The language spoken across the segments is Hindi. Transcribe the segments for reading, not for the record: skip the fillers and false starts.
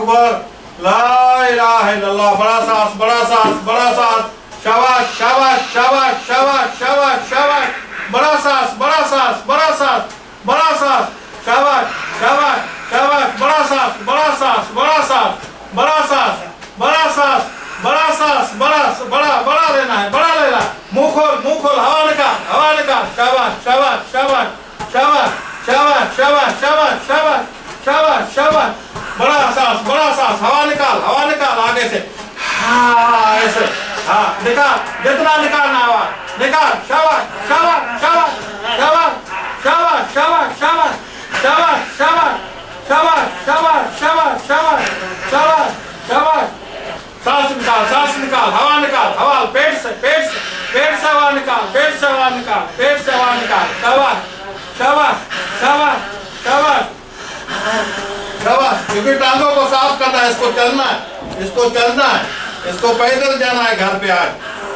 अकबर, ला इलाहा इल्लल्लाह, बड़ा सांस, बड़ा सांस, बड़ा सांस, शाबाश शाबाश शाबाश शाबाश शाबाश शाबाश, बड़ा सांस, बड़ा सांस, बड़ा सांस, बड़ा सांस, शाबाश शाबाश शाबाश, बड़ा सांस, बड़ा सांस, बड़ा सांस, बड़ा सांस, बड़ा सांस, बड़ा सांस, बड़ा बड़ा बड़ा लेना है, बड़ा लेना, मुंह खोल, हवा निकाल, शाबाश शाबाश शाबाश शाबाश शाबाश शाबाश शाबाश शाबाश शाबाश शाबाश, बड़ा सांस, हवा निकाल आगे से, हाँ ऐसे, हाँ निकाल, जितना निकालना हवा निकाल, शाबाश शाबाश शाबाश शाबाश शाबाश शाबाश शाबाश शाबाश शाबाश शाबाश शाबाश शाबाश शाबाश शाबाश शाबाश, सांस निकाल, हवा निकाल, हवा पेट से हवा निकाल, पेट से हवा निकाल, शाबाश शाबाश शाबाश शाबाश शाबाश, क्योंकि टांगों को साफ करना है, इसको चलना है, इसको पैदल जाना है घर पे आज,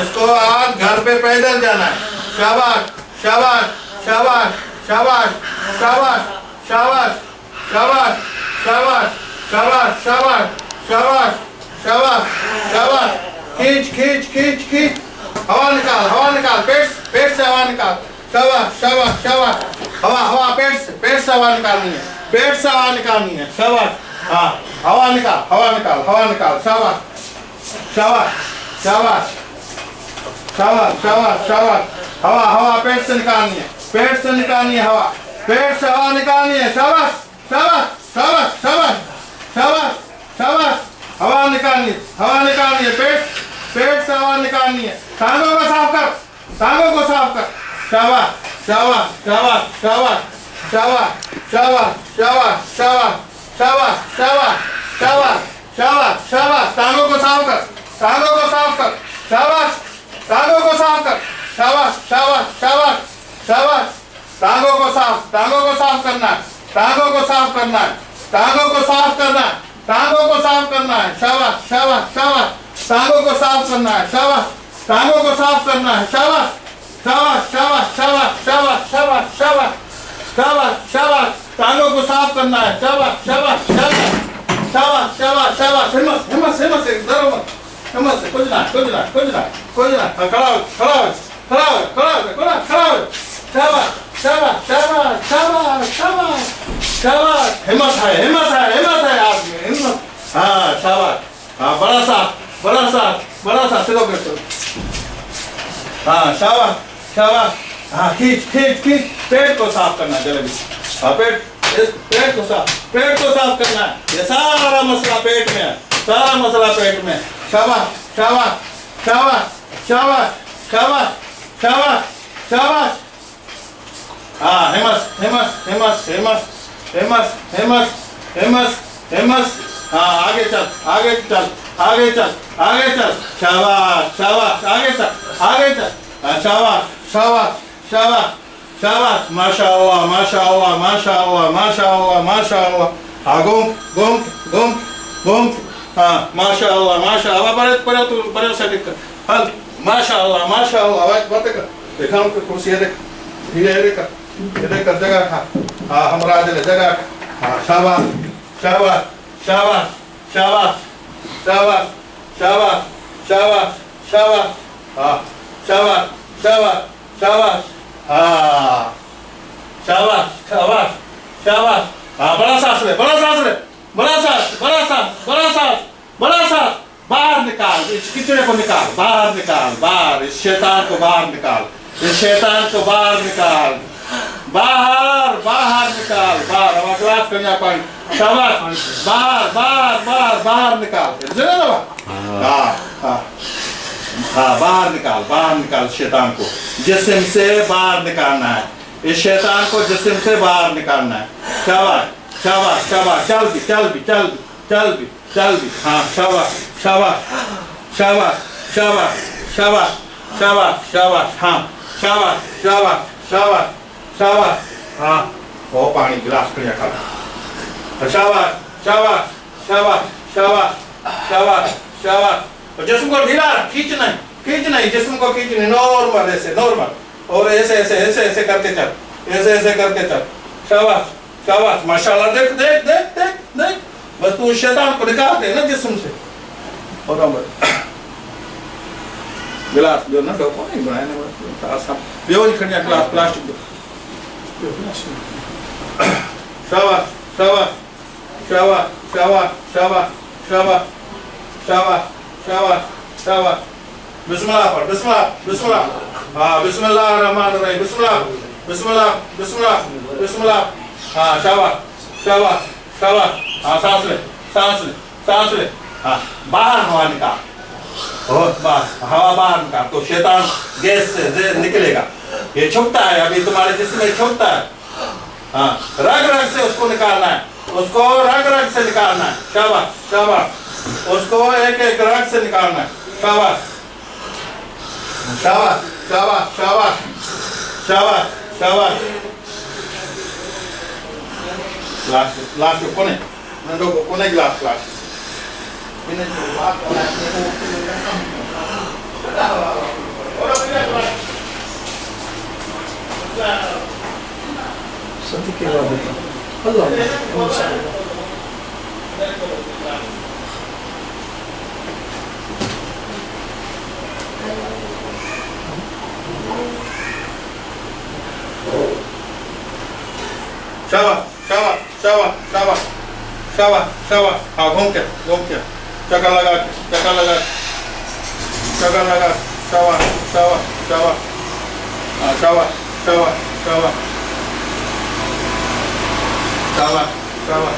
इसको आज घर पे पैदल जाना है, शाबाश शाबाश शाबाश शाबाश शाबाश शाबाश शाबाश शाबाश शाबाश शाबाश शाबाश शाबाश शाबाश, खींच, हवा निकाल, पेट से हवा निकाल, शाबाश शाबाश शाबाश, हवा पेट से हवा निकालनी है, शाबाश, हाँ हवा निकाल, शाबाश शाबाश शाबाश शाबाश शाबाश शाबाश, हवा पेट से निकालनी है, हवा पेट से हवा निकालनी है, शाबाश शाबाश शाबाश शाबाश शाबाश शाबाश, हवा निकालनी है, पेट से हवा निकालनी है, टांगों को साफ कर, शाबाश शाबाश शाबाश शाबाश शाबाश शाबाश शाबाश शाबाश शाबाश शाबाश शाबाश शाबाश शाबाश, टांगों को साफ कर, शाबाश, टांगों को साफ कर, शाबाश शाबाश शाबाश शाबाश, टांगों को साफ करना है, टांगों को साफ करना है, शाबाश शाबाश शाबाश, टांगों को साफ करना है, शाबाश शाबाश शाबाश शाबाश शाबाश शाबाश शाबाश शाबाश शाबाश, टांगों को साफ करना है, शाबाश शाबाश शाबाश शाबाश शाबाश शाबाश, हिम्मत से डरो मत, हिम्मत से, कुछ ना, खड़ा हो, शाबाश शाबाश शाबाश शाबाश शाबाश शाबाश, हिम्मत है आदमी, हिम्मत, हाँ शाबाश, हाँ बड़ा सा सीधो कर, हाँ शाबाश शाबाश, हाँ खींच, पेट को साफ करना है जल्दी, हाँ पेट को साफ करना है, ये सारा मसला पेट में है, शाबाश शाबाश शाबाश शाबाश शाबाश शाबाश शाबाश, हाँ हिम्मत, हाँ आगे चल, शाबाश शाबाश, आगे चल, हाँ शाबाश माशाअल्लाह, हाँ घूम, हाँ माशाअल्लाह, बड़े सेटिंग कर, हल माशाअल्लाह, बातें कर, देखा उनको कुर्सी देख, ये देख कर जगह खा, हाँ हमरा जगह, हाँ शाबाश शाबाश शाबाश शाबाश शाबाश शाबाश शाबाश शाबाश, हाँ शाबाश शाबाश शाबाश, हाँ शाबाश शाबाश शाबाश, हाँ बड़ा सांस ले, बाहर निकाल, इस किचड़े को निकाल, बाहर, इस शैतान को बाहर निकाल, बाहर, हवा ग्लास कन्या पानी, शाबाश, बाहर निकाल, हाँ बाहर निकाल शैतान को, जिस्म से बाहर निकालना है, इस शैतान को जिस्म से बाहर निकालना है, शाबाश, चल भी, हाँ शाबाश, हाँ शाबाश, हाँ वो पानी गिलास कन्या खा, शाबाश, जिस्म को ढीला, खींच नहीं, जिस्म को खींच नहीं, नॉर्मल, और ऐसे करके चल, शाबाश, माशाल्लाह, देख, बस तू उस शैतान को निकालते है ना जिस्म से। और गिलास जो ना डोको नहीं बनाया ना सब बेवल खड़िया गिलास प्लास्टिक दो। शाबाश शाबाश शाबाश शाबाश शाबाश शाबाश शाबाश शाबाश शाबाश। बिस्मिल्लाह पढ़, बिस्मिल्लाह बिस्मिल्लाह। हाँ बिस्मिल्लाह रहमान रहीम, बिस्मिल्लाह बिस्मिल्लाह बिस्मिल्लाह बिस्मिल्लाह। हाँ शाबाश शाबाश शाबाश। हाँ सांस ले सांस ले सांस ले। हाँ बाहर हवा निकाल, बहुत बाहर हवा बाहर निकाल तो शैतान गैस से निकलेगा। ये छुपता है अभी तुम्हारे जिस्म में छुपता है। हाँ रग रग से उसको निकालना है, उसको रग रग से निकालना है। शाबाश शाबाश। उसको एक एक रग से निकालना है। शाबाश शाबाश शाबाश शाबाश शाबाश शाबाश। ग्लास ग्लास को कोने नंदो को कोने ग्लास ग्लास इन्हें जो बात और सती के बाद अल्लाह शाबाश शाबाश शाबाश शाबाश शाबाश शाबाश। हाँ घूम के चक्कर लगा के चक्कर लगा चक्कर लगा। शाबाश शाबाश शाबाश। हाँ शाबाश शाबाश शाबाश शाबाश शाबाश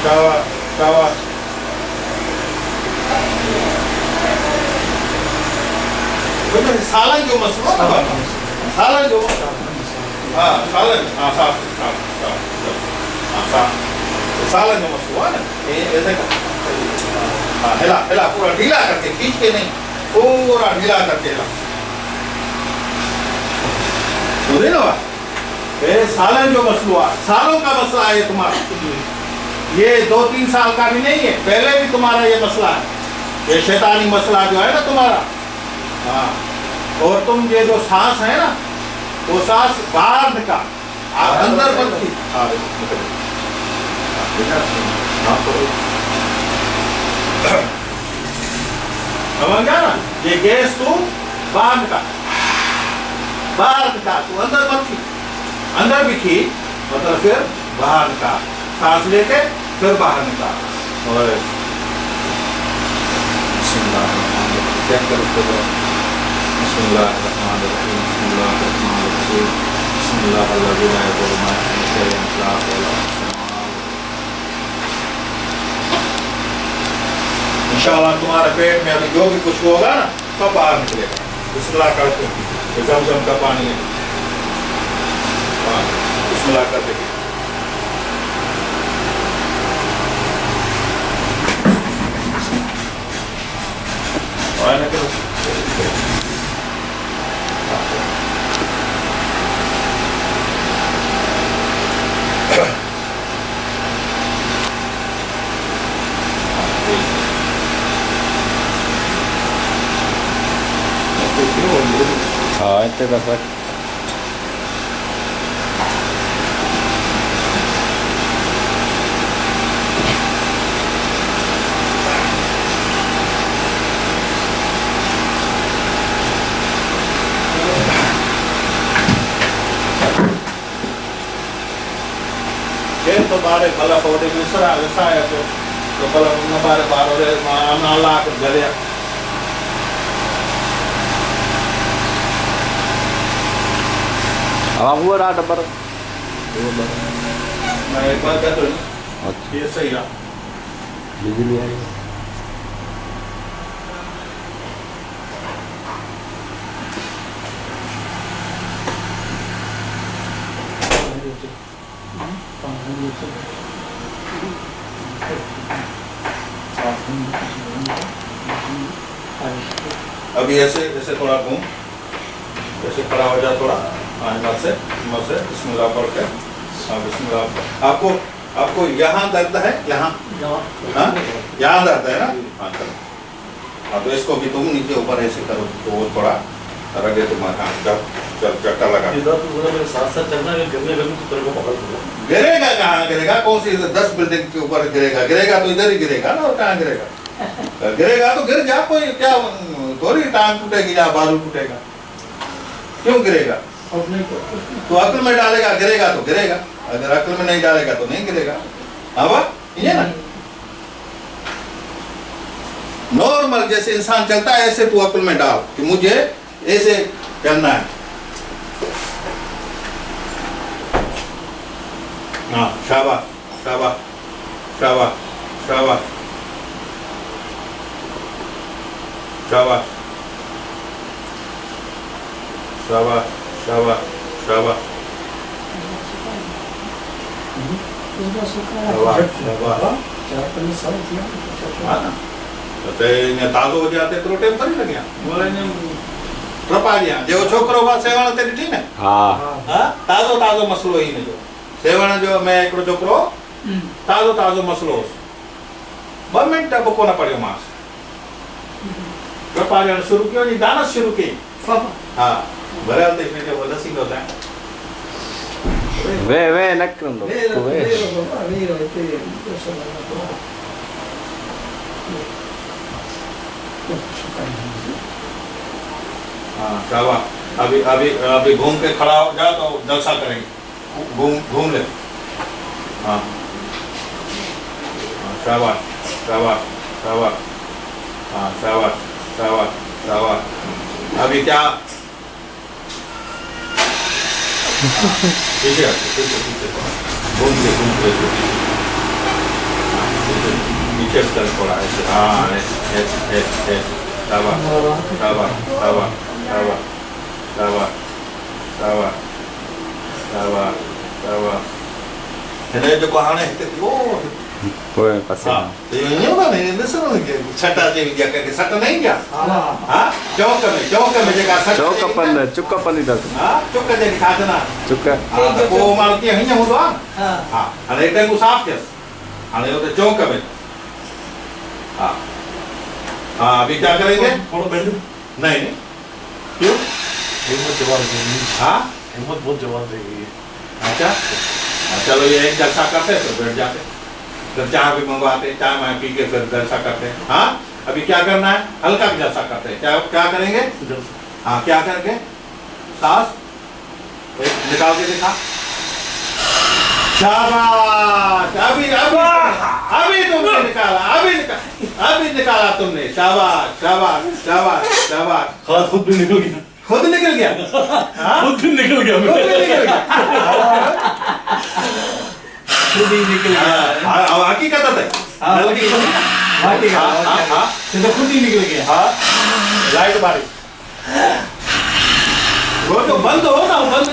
शाबाश शाबाश। सालन जो मसला ना सालन जो हाँ सालन हाँ साफ साफ साफ हाँ साफ सालन जो मसला है ना ये ऐसे का हाँ हिला हिला पूरा ढीला करके खींच के नहीं पूरा ढीला करके हिला। सुने ना ये सालन जो मसला सालों का मसला है तुम्हारा। ये 2-3 साल का भी नहीं है, पहले भी तुम्हारा ये मसला है। ये शैतानी मसला जो है ना तुम्हारा। हाँ और तुम ये जो सांस है ना वो सांस बाहर निकाल आप अंदर बंद की। समझ गया ना। ये गैस तू बाहर निकाल तू अंदर बंद की अंदर भी की मतलब फिर बाहर निकाल सांस लेके फिर बाहर निकाल। और इंशाअल्लाह तुम्हारे पेट में अभी जो भी कुछ होगा ना सब बाहर निकलेगा। बिस्मिल्लाह करते हैं, ज़मज़म का पानी है। हाँ बिस्मिल्लाह करते हैं। हाँ इतने दस रख तो बारे भला पौधे में सरा वैसा है तो भला उन बारे बारों रे माला कर गले हाँ हुआ रहा डब्बर। मैं एक बार कहता हूँ ये सही है। बिजली आई अभी ऐसे ऐसे थोड़ा घूम ऐसे खड़ा हो जा थोड़ा हिम्मत से बिस्मिल्लाह पढ़ के। हाँ बिस्मिल्लाह। आपको आपको यहाँ दर्द है यहाँ हाँ यहाँ दर्द है ना। हाँ करो। हाँ तो इसको भी तुम नीचे ऊपर ऐसे करो तो वो थोड़ा रगे तुम्हारा हाथ का चल चक्कर लगा। इधर तो बोला मेरे साथ साथ चलना है, गिरने लगी तो तेरे को पकड़ लूंगा। गिरेगा कहाँ गिरेगा? कौन सी 10 बिल्डिंग के ऊपर गिरेगा? गिरेगा तो इधर ही गिरेगा ना, और कहाँ गिरेगा? गिरेगा तो गिर जा, कोई क्या थोड़ी टांग टूटेगी या बाजू टूटेगा, क्यों गिरेगा? और नहीं तो तो अक्ल में डालेगा गिरेगा तो गिरेगा, अगर अक्ल में नहीं डालेगा तो नहीं गिरेगा। अब ये ना नॉर्मल जैसे इंसान चलता है ऐसे तू अक्ल में डाल कि मुझे ऐसे करना है। हाँ शाबाश शाबाश शाबाश शाबाश शाबाश शाबाश शाबाश शाबाश उसका सुखा शाबाश शाबाश। चार पन्ने साल किया हाँ ना, तो ते ने ताज़ो हो जाते तो टेम थोड़ी लॻिया, बोले ने ट्रपा गया जेको छोकिरो बा सेवण ते ॾिठी न। हा हाँ ताज़ो ताज़ो मसलो ही न जो सेवण जो मैं हिकिड़ो छोकिरो ताज़ो ताज़ो मसलो हुउसि, 2 मिंट बि कोन पढ़ियो मांसि, ट्रपा ॾियणु शुरू कयो नी डांस शुरू कई। पापा हाँ भरियल ते फिर वो दसी दो था वे न करो वे बाबा वीरो इते eso no हाँ शाबाश। अभी अभी अभी घूम के खड़ा हो जा तो जलसा करेंगे, घूम घूम ले। हाँ हाँ, शाबाश शाबाश शाबाश। हाँ शाबाश शाबाश शाबाश। अभी क्या पीछे घूम के पीछे चल थोड़ा ऐसे। हाँ ऐसे शाबाश शाबाश शाबाश शाबाश शाबाश शाबाश शाबाश शाबाश। हिन जो हाणे हिते ओ पोइ पासे हाँ तो ये होगा नहीं ॾिसो न कि छटा जे विद्या के सट नहीं क्या। हाँ चौक में जेका सट चौकपन चुकपन दस हाँ चुक जे खादना चुक हाँ तो वो माण्हू कीअं हीअं हूंदो आहे। हां हाँ हाणे हिते को साफ़ थियसि, हाणे हुते चौक में। हाँ हाँ अभी क्या करेंगे? थोड़ा बैठ नहीं क्यों? हिम्मत जवान देगी। हाँ हिम्मत बहुत जवान देगी। अच्छा हाँ, चलो ये एक जलसा करते हैं तो बैठ जाते, फिर चाय भी मंगवाते, चाय मैं पी के फिर जलसा करते हैं। हाँ अभी क्या करना है? हल्का भी जलसा करते हैं। क्या क्या करेंगे? हाँ क्या करेंगे? सांस एक निकाल के दिखा। शाबाश। अभी अभी अभी तुमने निकाला, अभी निकाला तुमने। शाबाश शाबाश शाबाश शाबाश। खास खुद भी निकल गया। खुद निकल गया। हाँ? खुद भी निकल गया। खुद भी निकल गया। खुद ही निकल गया। हाँ हाँ हकीकत है। हाँ, हकीकत। हाँ हाँ ये तो खुद ही निकल गया। हाँ लाइट मारी, वो जो बंद हो ना, वो बंद